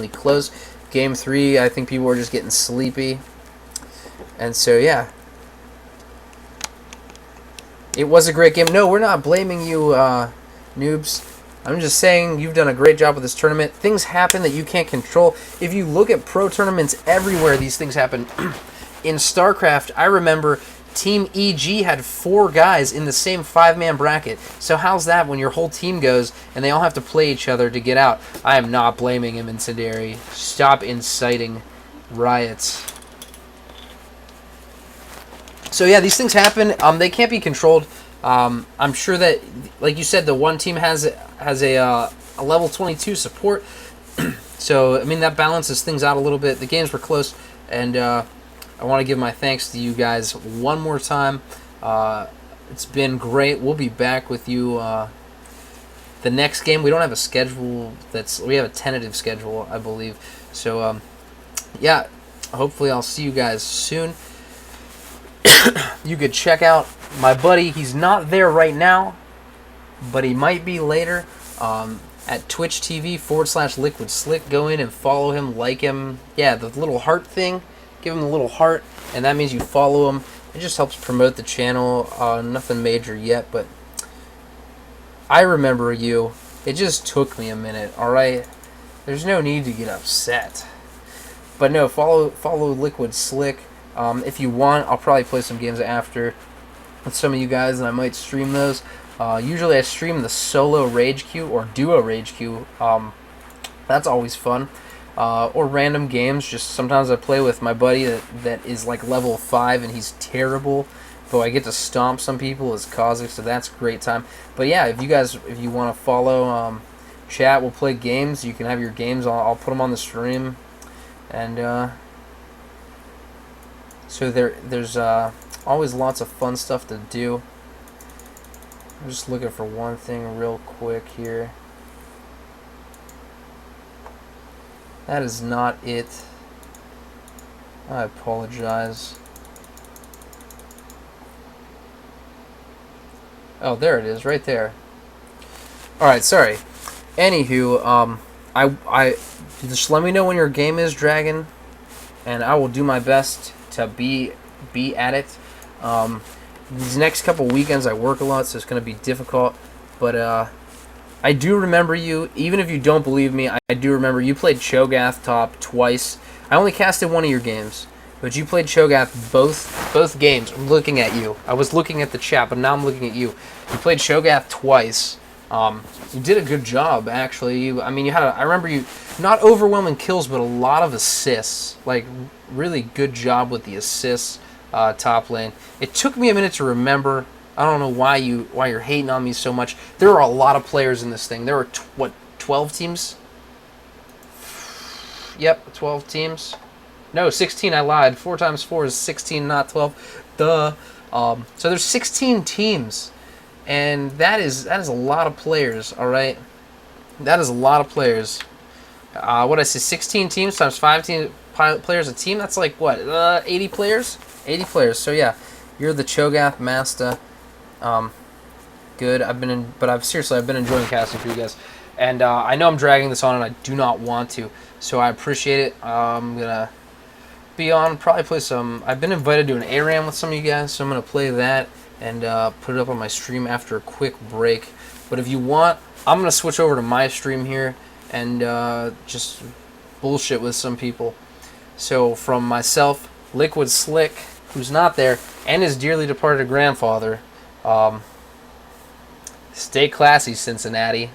close. Game 3, I think people were just getting sleepy. And so, yeah. It was a great game. No, we're not blaming you, noobs. I'm just saying you've done a great job with this tournament. Things happen that you can't control. If you look at pro tournaments everywhere, these things happen. In StarCraft, I remember Team EG had 4 guys in the same 5-man bracket. So how's that when your whole team goes and they all have to play each other to get out? I am not blaming him, Incendiary. Stop inciting riots. So yeah, these things happen. They can't be controlled. I'm sure that, like you said, the one team has a level 22 support. So I mean that balances things out a little bit. The games were close, and I want to give my thanks to you guys one more time. It's been great. We'll be back with you the next game. We don't have a schedule. We have a tentative schedule, I believe. So yeah, hopefully I'll see you guys soon. You could check out my buddy. He's not there right now, but he might be later. At Twitch TV /Liquid Slick. Go in and follow him, like him. Yeah, the little heart thing. Give him the little heart, and that means you follow him. It just helps promote the channel. Nothing major yet, but I remember you. It just took me a minute, alright? There's no need to get upset. But no, follow Liquid Slick. If you want, I'll probably play some games after with some of you guys, and I might stream those. Usually I stream the solo rage queue or duo rage queue. That's always fun. Or random games. Just sometimes I play with my buddy that is like level 5 and he's terrible, but I get to stomp some people as Kazik, so that's a great time. But yeah, if you want to follow chat, we'll play games. You can have your games. I'll put them on the stream, and so there's always lots of fun stuff to do. I'm just looking for one thing real quick here. That is not it. I apologize. Oh, there it is, right there. Alright, sorry. Anywho, I just let me know when your game is, Dragon, and I will do my best to be at it. These next couple weekends I work a lot, so it's going to be difficult, but I do remember you. Even if you don't believe me, I do remember you played Cho'Gath top twice. I only casted one of your games, but you played Cho'Gath both games. I'm looking at you. I was looking at the chat, but now I'm looking at you. You played Cho'Gath twice. You did a good job, actually. I mean, I remember you, not overwhelming kills, but a lot of assists. Like, really good job with the assists. Top lane. It took me a minute to remember. I don't know why you're hating on me so much. There are a lot of players in this thing. There are 12 teams? Yep, 12 teams. No, 16. I lied. 4 times 4 is 16, not 12. Duh. So there's 16 teams, and that is a lot of players. All right, that is a lot of players. What I say, 16 teams times 5 players a team. That's like what? 80 players. 80 players. So yeah, you're the Cho'Gath master. Good. I've been enjoying casting for you guys, and I know I'm dragging this on, and I do not want to. So I appreciate it. I'm gonna be on, probably play some. I've been invited to an ARAM with some of you guys, so I'm gonna play that and put it up on my stream after a quick break. But if you want, I'm gonna switch over to my stream here and just bullshit with some people. So from myself, Liquid Slick, who's not there, and his dearly departed grandfather, stay classy, Cincinnati.